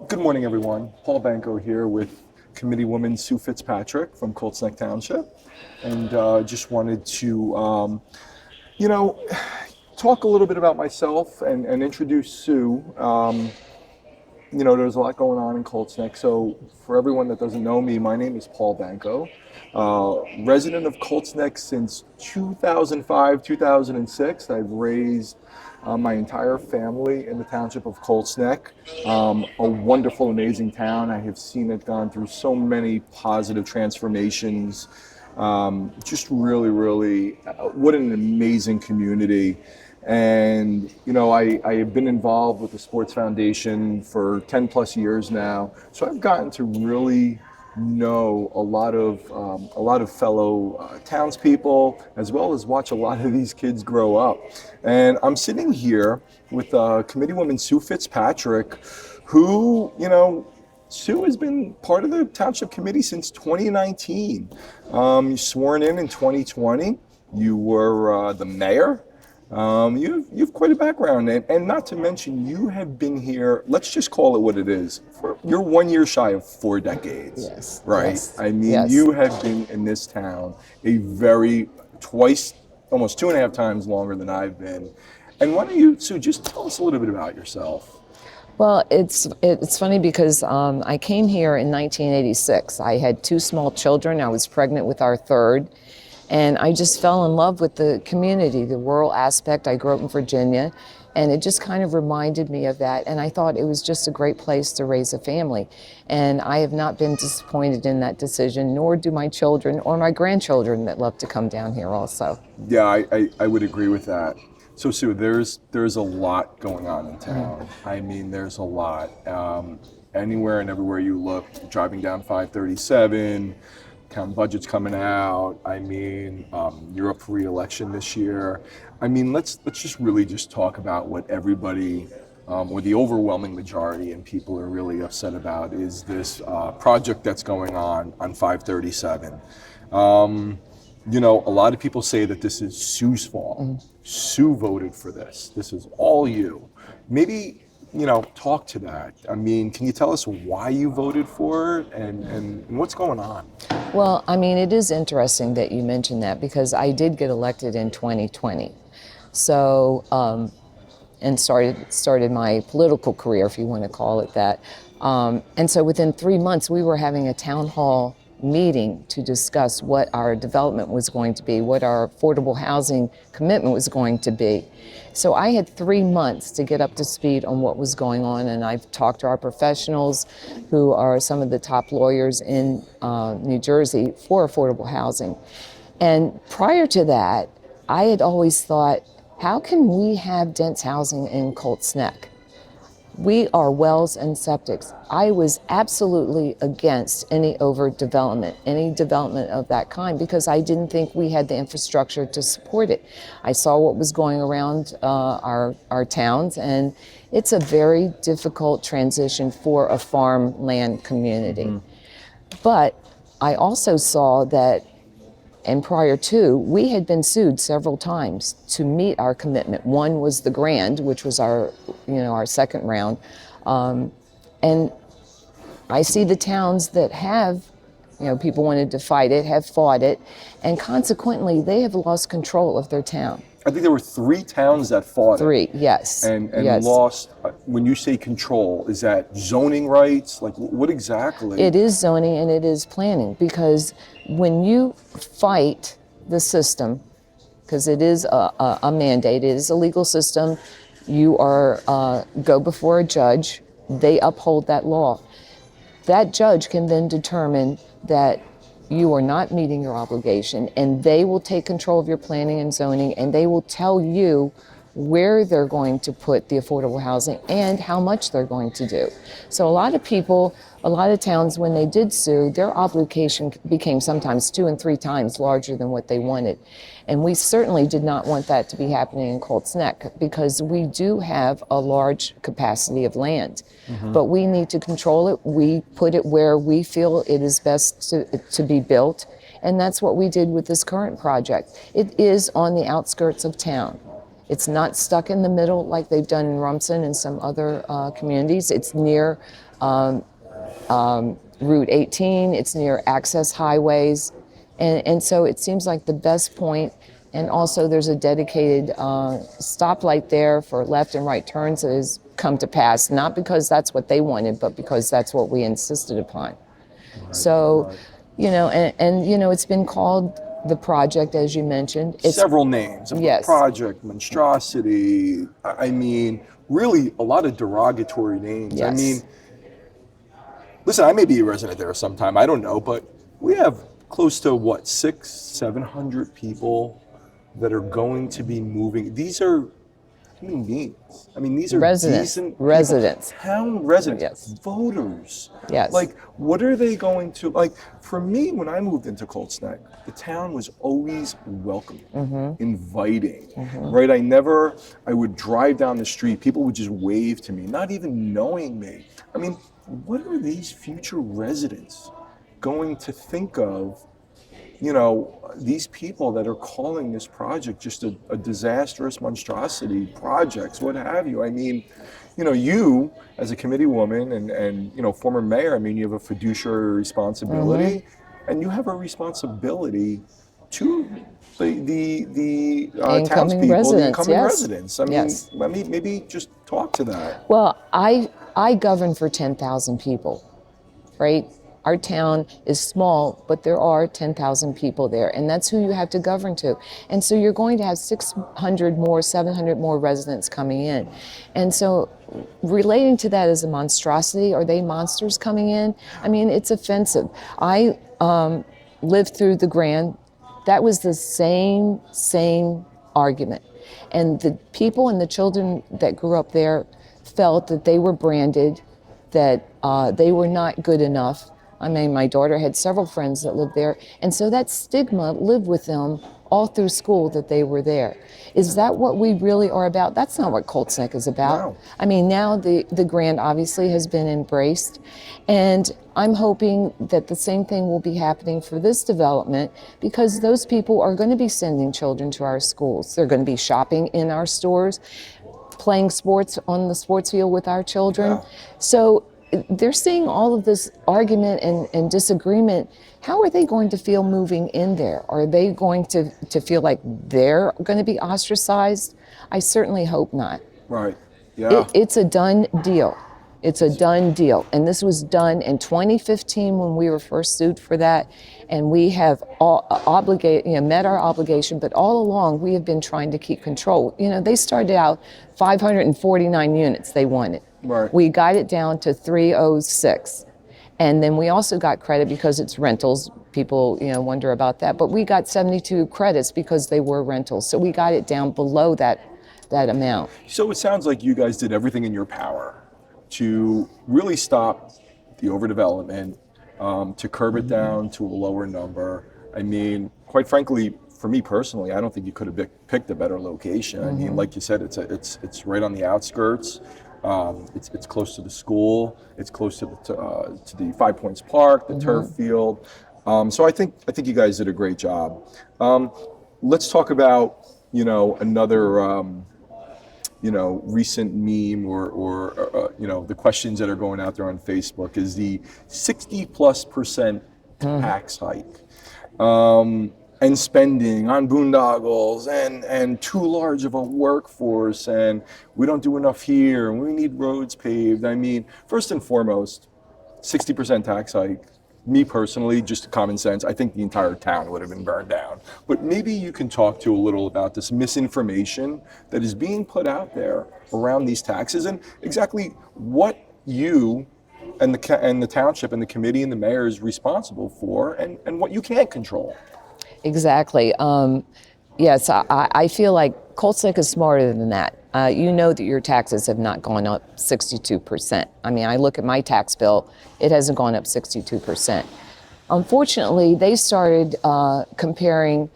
Good morning, everyone. Paul Banco here with Committee Woman Sue Fitzpatrick from Colts Neck Township. And just wanted to, you know, talk a little bit about myself and introduce Sue. There's a lot going on in Colts Neck. So for everyone that doesn't know me, my name is Paul Banco, resident of Colts Neck since 2005, 2006. I've raised my entire family in the township of Colts Neck. A wonderful, amazing town. I have seen it gone through so many positive transformations. Just really, really, what an amazing community. And, I have been involved with the Sports Foundation for 10 plus years now. So I've gotten to really know a lot of fellow townspeople, as well as watch a lot of these kids grow up. And I'm sitting here with Committee Woman Sue Fitzpatrick, who, Sue has been part of the Township Committee since 2019. You sworn in 2020. You were the mayor. You've quite a background, and not to mention, you have been here, let's just call it what it is, you're 1 year shy of 4 decades. Yes. Right? Yes. I mean, Yes. you have been in this town almost 2.5 times longer than I've been. And why don't you, Sue, just tell us a little bit about yourself. Well, it's funny because I came here in 1986. I had 2 small children. I was pregnant with our third. And I just fell in love with the community, the rural aspect. I grew up in Virginia, and it just kind of reminded me of that. And I thought it was just a great place to raise a family. And I have not been disappointed in that decision, nor do my children or my grandchildren that love to come down here also. Yeah, I would agree with that. So Sue, there's a lot going on in town. I mean, there's a lot. Anywhere and everywhere you look, driving down 537, town budget's coming out. I mean, you're up for re-election this year. I mean, let's just really just talk about what everybody, or the overwhelming majority and people are really upset about is this project that's going on 537. A lot of people say that this is Sue's fault. Sue voted for this. This is all you. Maybe, talk to that. I mean, can you tell us why you voted for it and what's going on? Well, I mean, it is interesting that you mentioned that because I did get elected in 2020. So, and started my political career, if you want to call it that. And so within 3 months, we were having a town hall meeting to discuss what our development was going to be, what our affordable housing commitment was going to be. So I had 3 months to get up to speed on what was going on, and I've talked to our professionals who are some of the top lawyers in New Jersey for affordable housing. And prior to that, I had always thought, how can we have dense housing in Colts Neck? We are wells and septics. I was absolutely against any overdevelopment, any development of that kind, because I didn't think we had the infrastructure to support it. I saw what was going around our towns, and it's a very difficult transition for a farmland community. But I also saw that, and prior to, we had been sued several times to meet our commitment. One was the Grand, which was our second round. And I see the towns that have, people wanted to fight it, have fought it, and consequently, they have lost control of their town. I think there were 3 towns that fought 3, it. yes. And yes. lost. When you say control, is that zoning rights? Like, what exactly? It is zoning and it is planning, because when you fight the system, because it is a mandate, it is a legal system, you are go before a judge, they uphold that law. That judge can then determine that you are not meeting your obligation, and they will take control of your planning and zoning, and they will tell you where they're going to put the affordable housing and how much they're going to do. So a lot of towns, when they did sue, their obligation became sometimes 2 and 3 times larger than what they wanted. And we certainly did not want that to be happening in Colts Neck, because we do have a large capacity of land, but we need to control it. We put it where we feel it is best to be built. And that's what we did with this current project. It is on the outskirts of town. It's not stuck in the middle like they've done in Rumson and some other communities. It's near Route 18, it's near access highways, and so it seems like the best point. And also there's a dedicated stoplight there for left and right turns that has come to pass, not because that's what they wanted, but because that's what we insisted upon. So, it's been called the project, as you mentioned. It's Several names. Yes. Project, Monstrosity. I mean, really a lot of derogatory names. Yes. I mean, listen, I may be a resident there sometime. I don't know, but we have close to what, 600-700 people that are going to be moving. These are human beings. I mean, these are Residents. decent Residents. people, town residents, Yes. voters. Yes. Like, what are they going to, like, for me, when I moved into Colts Neck, the town was always welcoming, inviting, right? I would drive down the street, people would just wave to me, not even knowing me. I mean, what are these future residents going to think of, these people that are calling this project just a disastrous monstrosity, projects, what have you? I mean, you as a committee woman and former mayor, I mean, you have a fiduciary responsibility, and you have a responsibility to the townspeople, the incoming yes. residents. I mean, Yes. maybe just talk to that. Well, I govern for 10,000 people, right? Our town is small, but there are 10,000 people there, and that's who you have to govern to. And so you're going to have 600 more, 700 more residents coming in. And so relating to that as a monstrosity, are they monsters coming in? I mean, it's offensive. I lived through the Grand. That was the same argument. And the people and the children that grew up there felt that they were branded, that they were not good enough. I mean, my daughter had several friends that lived there, and so that stigma lived with them all through school that they were there. Is that what we really are about? That's not what Colts Neck is about. No. I mean, now the Grand obviously has been embraced, and I'm hoping that the same thing will be happening for this development, because those people are going to be sending children to our schools. They're going to be shopping in our stores, playing sports on the sports field with our children. Yeah. So they're seeing all of this argument and disagreement. How are they going to feel moving in there? Are they going to feel like they're going to be ostracized? I certainly hope not. Right. Yeah. It's a done deal. It's a done deal. And this was done in 2015 when we were first sued for that. And we have met our obligation, but all along we have been trying to keep control. They started out 549 units they wanted. Right. We got it down to 306. And then we also got credit because it's rentals. People, wonder about that. But we got 72 credits because they were rentals. So we got it down below that amount. So it sounds like you guys did everything in your power to really stop the overdevelopment, to curb it down to a lower number. I mean, quite frankly, for me personally, I don't think you could have picked a better location. I mean, like you said, it's right on the outskirts. It's close to the school. It's close to the Five Points Park, the turf field. So I think you guys did a great job. Let's talk about another recent meme or the questions that are going out there on Facebook is the 60+% tax hike. And spending on boondoggles and too large of a workforce, and we don't do enough here, and we need roads paved. I mean, first and foremost, 60% tax hike. Me personally, just common sense, I think the entire town would have been burned down. But maybe you can talk to a little about this misinformation that is being put out there around these taxes and exactly what you and the township and the committee and the mayor is responsible for and what you can't control. Exactly. Yes, I feel like Colts Neck is smarter than that. You know that your taxes have not gone up 62%. I mean, I look at my tax bill, it hasn't gone up 62%. Unfortunately, they started comparing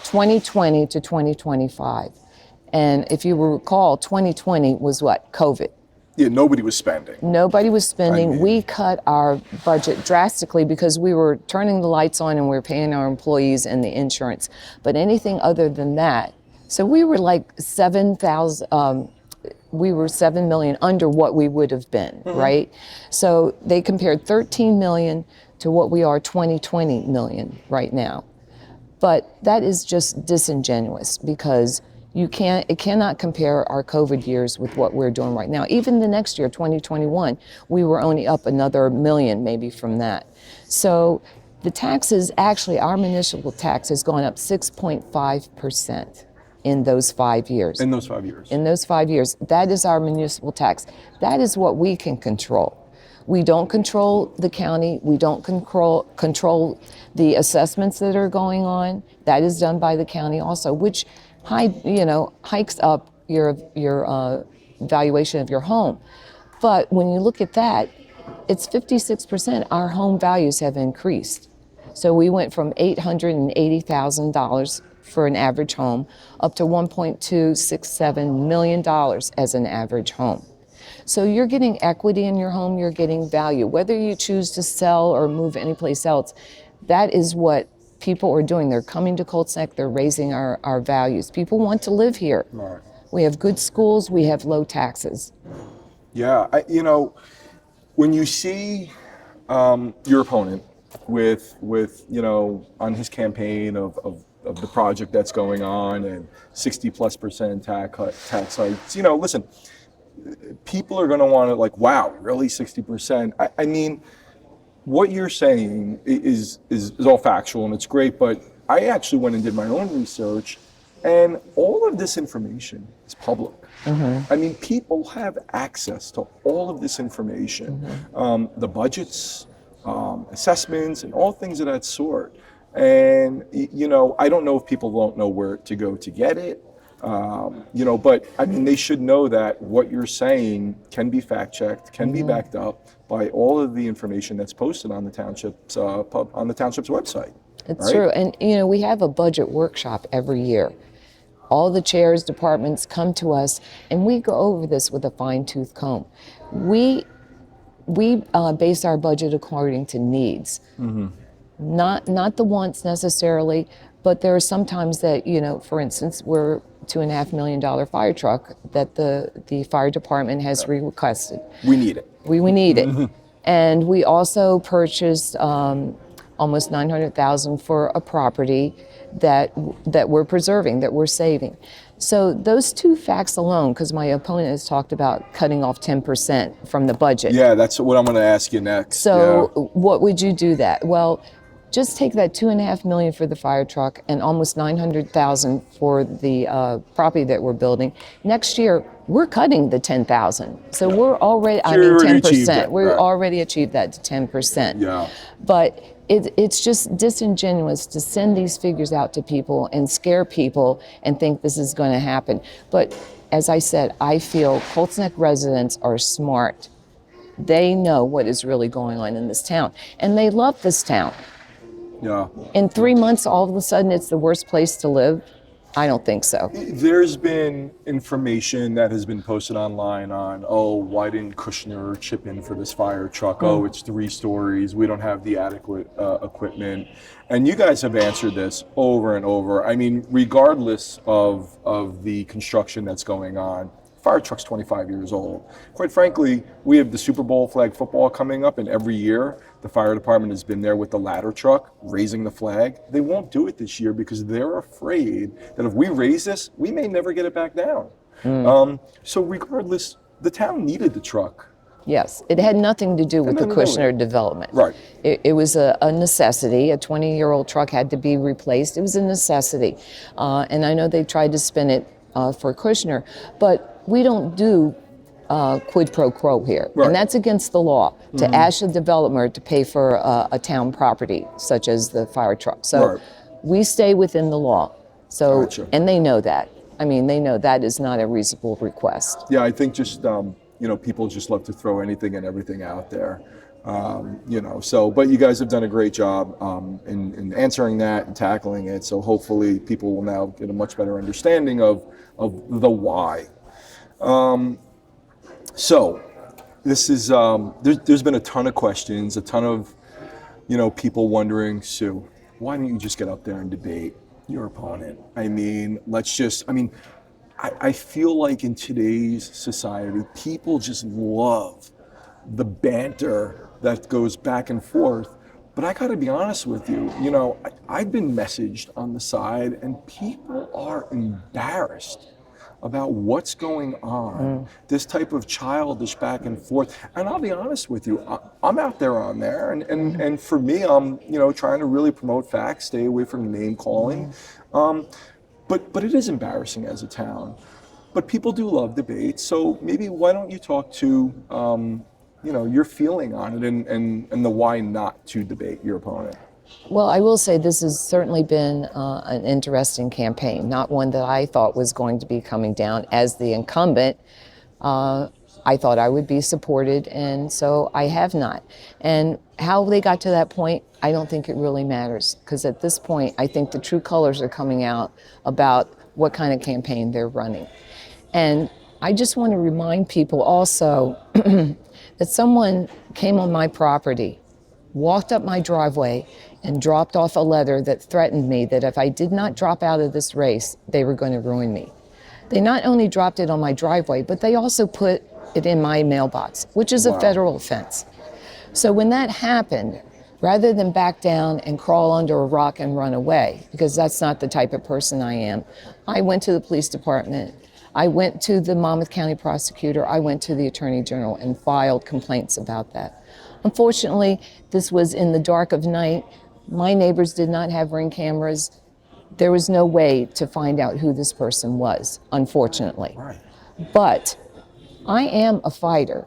2020 to 2025. And if you recall, 2020 was what? COVID. Yeah, nobody was spending. Nobody was spending. I mean, we cut our budget drastically because we were turning the lights on and we were paying our employees and the insurance. But anything other than that So we were like 7,000. We were 7 million under what we would have been, right? So they compared 13 million to what we are 20 million right now. But that is just disingenuous because it cannot compare our COVID years with what we're doing right now. Even the next year, 2021, we were only up another million maybe from that. So the taxes, actually, our municipal tax has gone up 6.5% in those 5 years. In those 5 years. In those 5 years, that is our municipal tax. That is what we can control. We don't control the county. We don't control the assessments that are going on. That is done by the county also, which hikes up your valuation of your home. But when you look at that, it's 56%. Our home values have increased. So we went from $880,000 for an average home up to $1.267 million as an average home. So you're getting equity in your home, you're getting value. Whether you choose to sell or move anyplace else, that is what people are doing. They're coming to Colts Neck, they're raising our values. People want to live here. Right. We have good schools, we have low taxes. Yeah, when you see your opponent with on his campaign of the project that's going on and 60+% tax hikes, listen, people are going to want to wow, really 60%? I mean, what you're saying is all factual and it's great, but I actually went and did my own research, and all of this information is public. I mean, people have access to all of this information, the budgets, assessments, and all things of that sort. And I don't know if people don't know where to go to get it. But I mean, they should know that what you're saying can be fact checked, can be backed up by all of the information that's posted on the township's website. It's true, and we have a budget workshop every year. All the chairs, departments come to us, and we go over this with a fine-tooth comb. We base our budget according to needs, not the wants necessarily, but there are some times that for instance, we're $2.5 million fire truck that the fire department has requested. We need it. We need it. And we also purchased almost $900,000 for a property that we're preserving, that we're saving. So those two facts alone, because my opponent has talked about cutting off 10% from the budget. Yeah, that's what I'm going to ask you next. So what would you do that? Well, just take that $2.5 million for the fire truck and almost $900,000 for the property that we're building. Next year, we're cutting the $10,000. So we're already, 10%. We already achieved that to 10%. Yeah. But it's just disingenuous to send these figures out to people and scare people and think this is going to happen. But as I said, I feel Colts Neck residents are smart. They know what is really going on in this town, and they love this town. Yeah. In 3 months, all of a sudden, it's the worst place to live? I don't think so. There's been information that has been posted online on, why didn't Kushner chip in for this fire truck? It's 3 stories. We don't have the adequate equipment. And you guys have answered this over and over. I mean, regardless of the construction that's going on, fire truck's 25 years old. Quite frankly, we have the Super Bowl flag football coming up, and every year the fire department has been there with the ladder truck raising the flag. They won't do it this year because they're afraid that if we raise this, we may never get it back down. So regardless, the town needed the truck. Yes, it had nothing to do with the Kushner development. Right. It was a necessity. A 20-year-old truck had to be replaced. It was a necessity. And I know they tried to spin it for Kushner, but we don't do quid pro quo here. Right. And that's against the law, to ask a developer to pay for a town property, such as the fire truck. So we stay within the law. So, Gotcha. And they know that. I mean, they know that is not a reasonable request. Yeah, I think just, people just love to throw anything and everything out there. But you guys have done a great job in answering that and tackling it. So hopefully people will now get a much better understanding of the why. So this is, there's been a ton of questions, a ton of, people wondering, Sue, why don't you just get up there and debate? your opponent. I mean, I feel like in today's society, people just love the banter that goes back and forth. But I gotta be honest with you, I've been messaged on the side and people are embarrassed about what's going on, this type of childish back and forth. And I'll be honest with you, I'm out there on there, and for me, I'm trying to really promote facts, stay away from name calling. But it is embarrassing as a town. But people do love debate, so maybe why don't you talk to your feeling on it and the why not to debate your opponent. Well, I will say this has certainly been an interesting campaign, not one that I thought was going to be coming down as the incumbent. I thought I would be supported, and so I have not. And how they got to that point, I don't think it really matters, because at this point, I think the true colors are coming out about what kind of campaign they're running. And I just want to remind people also that someone came on my property, walked up my driveway, and dropped off a letter that threatened me that if I did not drop out of this race, they were going to ruin me. They not only dropped it on my driveway, but they also put it in my mailbox, which is a federal offense. So when that happened, rather than back down and crawl under a rock and run away, because that's not the type of person I am, I went to the police department. I went to the Monmouth County prosecutor, I went to the Attorney General and filed complaints about that. Unfortunately, this was in the dark of night. My neighbors did not have Ring cameras. There was no way to find out who this person was, unfortunately. Right. But I am a fighter,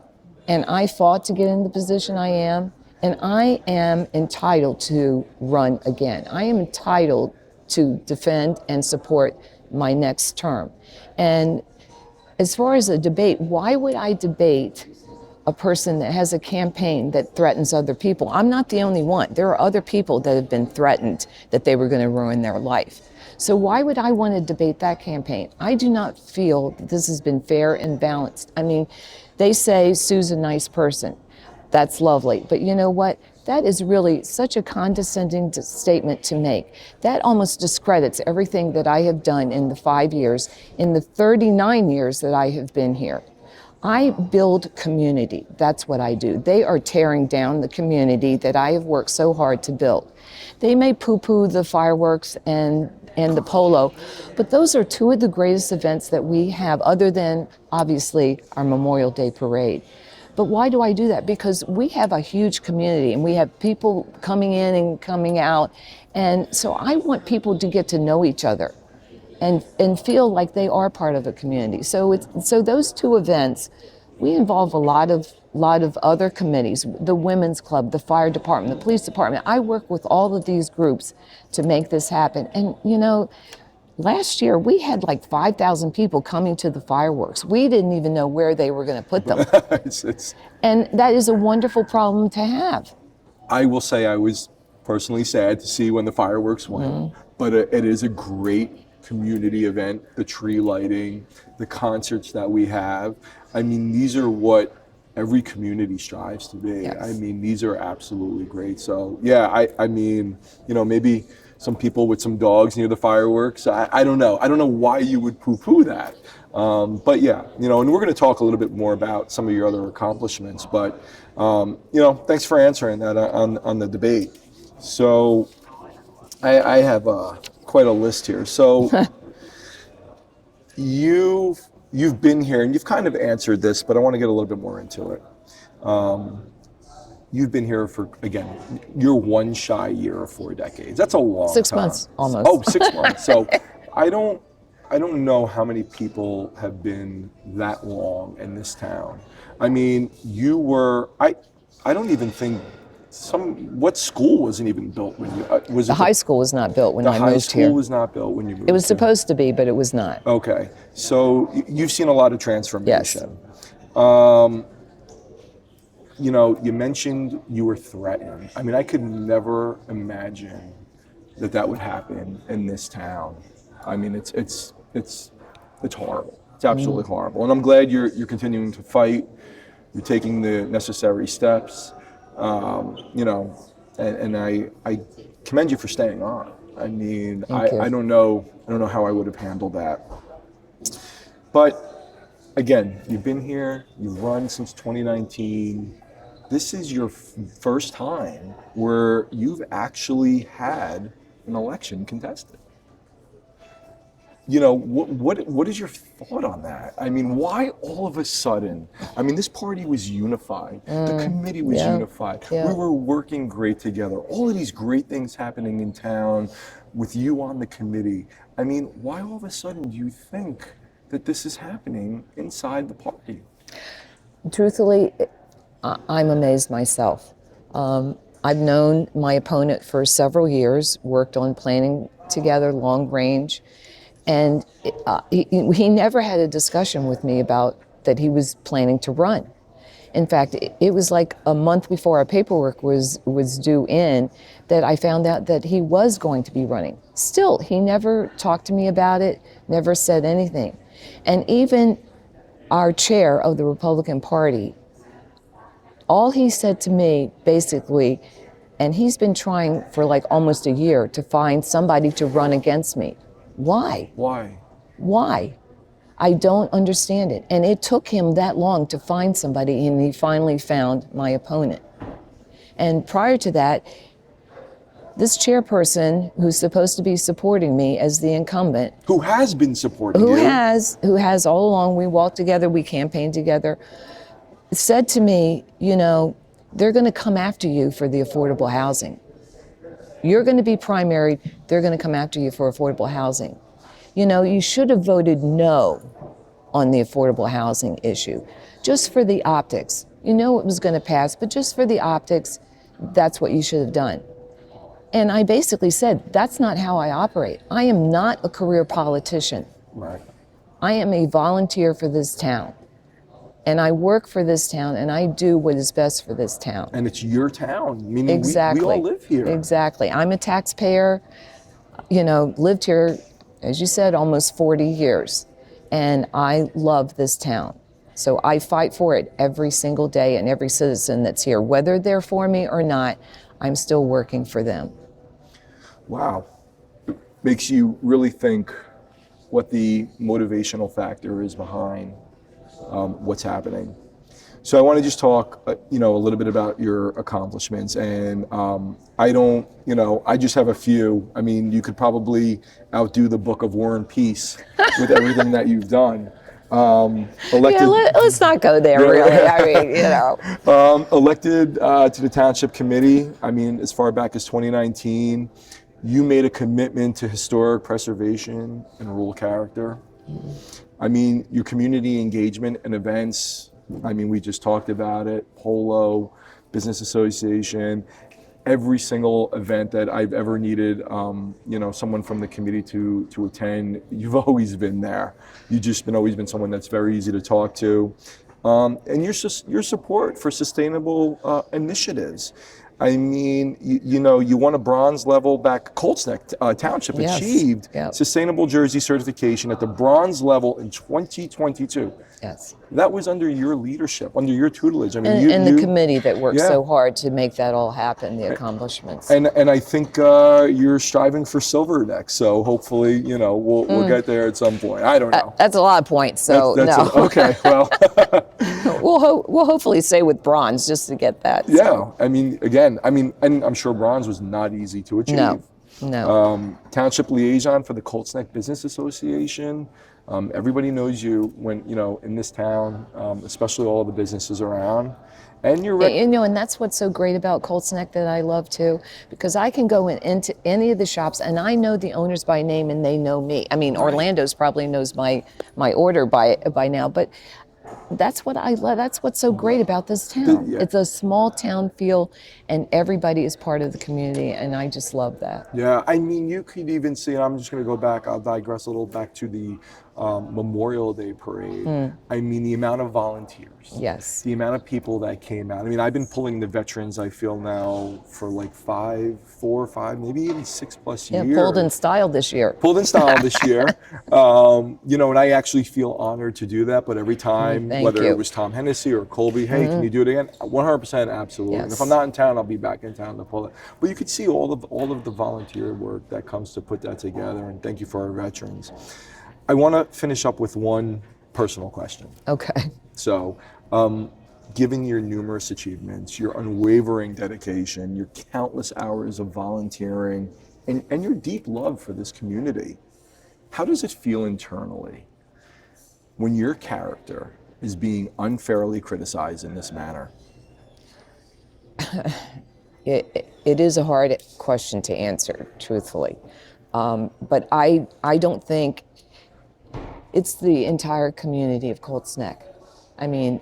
and I fought to get in the position I am, and I am entitled to run again. I am entitled to defend and support my next term. And as far as a debate, why would I debate a person that has a campaign that threatens other people? I'm not the only one. There are other people that have been threatened that they were going to ruin their life. So why would I want to debate that campaign? I do not feel that this has been fair and balanced. I mean, they say Sue's a nice person. That's lovely. But you know what? That is really such a condescending statement to make. That almost discredits everything that I have done in the 5 years, in the 39 years that I have been here. I build community. That's what I do. They are tearing down the community that I have worked so hard to build. They may poo-poo the fireworks and the polo, but those are two of the greatest events that we have, other than, obviously, our Memorial Day parade. But why do I do that? Because we have a huge community and we have people coming in and coming out. And so I want people to get to know each other and feel like they are part of a community. So those two events, we involve a lot of other committees, the Women's Club, the Fire Department, the Police Department. I work with all of these groups to make this happen. And last year, we had like 5,000 people coming to the fireworks. We didn't even know where they were going to put them. And that is a wonderful problem to have. I will say I was personally sad to see when the fireworks went, but it is a great community event, the tree lighting, the concerts that we have. I mean, these are what every community strives to be. Yes. I mean, these are absolutely great. So yeah, I mean, maybe some people with some dogs near the fireworks. I don't know. I don't know why you would poo-poo that. But yeah, and we're going to talk a little bit more about some of your other accomplishments. But, thanks for answering that on the debate. So I have quite a list here. So you've been here and you've kind of answered this, but I want to get a little bit more into it. You've been here for, again, you're one shy year of 4 decades. That's a long 6 time. months, almost. Oh, 6 months. So I don't know how many people have been that long in this town. I mean, you were, I don't even think what school wasn't even built when you, was it The high school was not built when I moved here. The high school was not built when you moved. It was supposed to be, but it was not. Okay. So you've seen a lot of transformation. Yes. You mentioned you were threatened. I mean, I could never imagine that would happen in this town. I mean, it's horrible. It's absolutely horrible. And I'm glad you're continuing to fight. You're taking the necessary steps. And I commend you for staying on. I mean, Thank you. I don't know. I don't know how I would have handled that. But again, you've been here. You've run since 2019. This is your first time where you've actually had an election contested. What is your thought on that? I mean, why all of a sudden? I mean, this party was unified. The committee was Yeah, unified. yeah. We were working great together. All of these great things happening in town with you on the committee. I mean, why all of a sudden do you think that this is happening inside the party? Truthfully, I'm amazed myself. I've known my opponent for several years, worked on planning together long range, and he never had a discussion with me about that he was planning to run. In fact, it was like a month before our paperwork was due in that I found out that he was going to be running. Still, he never talked to me about it, never said anything. And even our chair of the Republican Party, all he said to me basically, and he's been trying for like almost a year to find somebody to run against me. Why? Why? Why? I don't understand it. And it took him that long to find somebody, and he finally found my opponent. And prior to that, this chairperson who's supposed to be supporting me as the incumbent, Who has been supporting who you? has all along, we walked together, we campaigned together, said to me, they're going to come after you for the affordable housing. You're going to be primaried, they're going to come after you for affordable housing. You should have voted no on the affordable housing issue, just for the optics. It was going to pass, but just for the optics, that's what you should have done. And I basically said, that's not how I operate. I am not a career politician. Right. I am a volunteer for this town. And I work for this town, and I do what is best for this town. And it's your town, meaning Exactly. we all live here. Exactly. I'm a taxpayer, lived here, as you said, almost 40 years. And I love this town. So I fight for it every single day, and every citizen that's here, whether they're for me or not, I'm still working for them. Wow. Makes you really think what the motivational factor is behind what's happening. So I want to just talk, a little bit about your accomplishments. And I just have a few. I mean, you could probably outdo the Book of War and Peace with everything that you've done. Elected, Let's not go there, really. I mean, elected to the Township Committee, I mean, as far back as 2019, you made a commitment to historic preservation and rural character. I mean, your community engagement and events, I mean, we just talked about it, Polo, Business Association, every single event that I've ever needed, someone from the committee to attend, you've always been there. You've just always been someone that's very easy to talk to. And your support for sustainable initiatives. I mean, you won a bronze level back. Colts Neck Township Yes. achieved Yep. Sustainable Jersey certification at the bronze level in 2022. yes. That was under your leadership, under your tutelage. I mean, And the committee that worked Yeah. so hard to make that all happen, the accomplishments. And I think you're striving for silver next. So hopefully, we'll get there at some point. I don't know. That's a lot of points, so no. Okay. Well, We'll hopefully stay with bronze just to get that. yeah. So. I mean, again, and I'm sure bronze was not easy to achieve. No. Township liaison for the Colts Neck Business Association. Everybody knows you when in this town, especially all the businesses around. And you're right. And that's what's so great about Colts Neck that I love too, because I can go into any of the shops and I know the owners by name and they know me. I mean, Orlando's probably knows my order by now, but that's what I love. That's what's so great about this town. Yeah. It's a small town feel, and everybody is part of the community, and I just love that. Yeah, I mean, you could even see, and I'm just going to go back, I'll digress a little back to the Memorial Day parade. I mean, the amount of volunteers, Yes. the amount of people that came out. I mean, I've been pulling the veterans, I feel now, for like 4 or 5, maybe even 6+ Yeah, years. pulled in style this year. Pulled in style this year. You know, and I actually feel honored to do that. But every time, Thank whether you. it was Tom Hennessy or Colby, hey, can you do it again? 100%, absolutely. And if I'm Yes. not in town, I'll be back in town to pull it. But you could see all of the volunteer work that comes to put that together. And thank you for our veterans. I want to finish up with one personal question. Okay. So, given your numerous achievements, your unwavering dedication, your countless hours of volunteering, and your deep love for this community, how does it feel internally when your character is being unfairly criticized in this manner? It is a hard question to answer, truthfully. But I don't think it's the entire community of Colts Neck. I mean,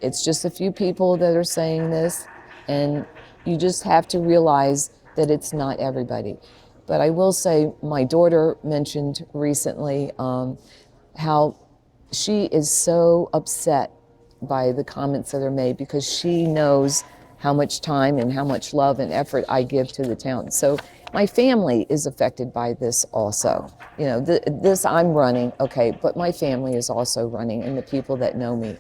it's just a few people that are saying this, and you just have to realize that it's not everybody. But I will say, my daughter mentioned recently how she is so upset by the comments that are made because she knows how much time and how much love and effort I give to the town. So my family is affected by this also. You know, this I'm running, okay, but my family is also running, and the people that know me.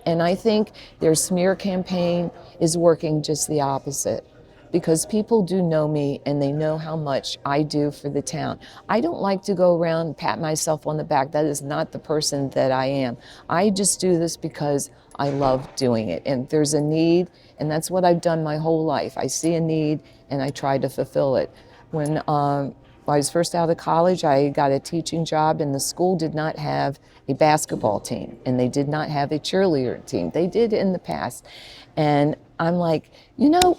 And I think their smear campaign is working just the opposite, because people do know me and they know how much I do for the town. I don't like to go around and pat myself on the back. That is not the person that I am. I just do this because I love doing it. And there's a need, and that's what I've done my whole life. I see a need and I try to fulfill it. When I was first out of college, I got a teaching job, and the school did not have a basketball team, and they did not have a cheerleader team. They did in the past. And I'm like, you know,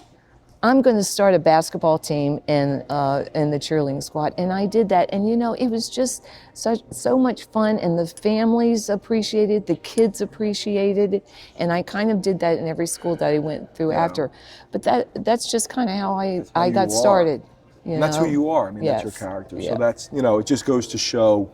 I'm going to start a basketball team in the cheerleading squad. And I did that. And, you know, it was just so much fun. And the families appreciated it, the kids appreciated it. And I kind of did that in every school that I went through after. But that's just kind of how I got started. You And that's who know? you are. I mean, Yes. that's your character. Yeah. So that's, you know, it just goes to show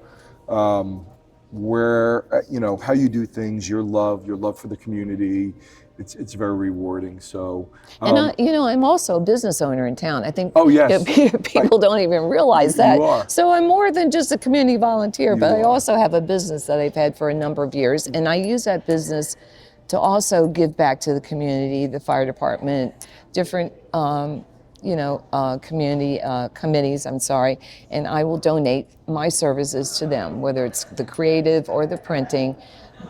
where, you know, how you do things, your love for the community. It's very rewarding. So, And you know, I'm also a business owner in town. I think oh, yes. people don't even realize that. You are. So I'm more than just a community volunteer, but I are. also have a business that I've had for a number of years, and I use that business to also give back to the community, the fire department, different community committees, and I will donate my services to them, whether it's the creative or the printing,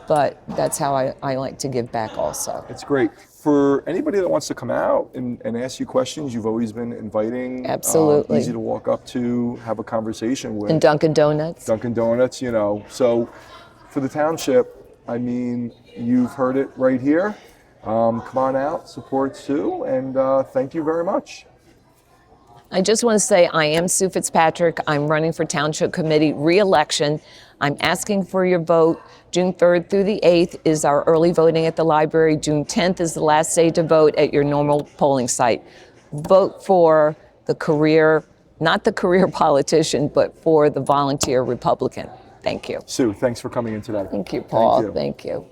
but that's how I like to give back also. It's great. For anybody that wants to come out and ask you questions, you've always been inviting. Absolutely. Easy to walk up to, have a conversation with. And Dunkin' Donuts. Dunkin' Donuts, you know. So for the township, I mean, you've heard it right here. Come on out, support Sue, and thank you very much. I just want to say I am Sue Fitzpatrick. I'm running for Township Committee re-election. I'm asking for your vote. June 3rd through the 8th is our early voting at the library. June 10th is the last day to vote at your normal polling site. Vote for the career, not the career politician, but for the volunteer Republican. Thank you. Sue, thanks for coming in today. Thank you, Paul. Thank you. Thank you.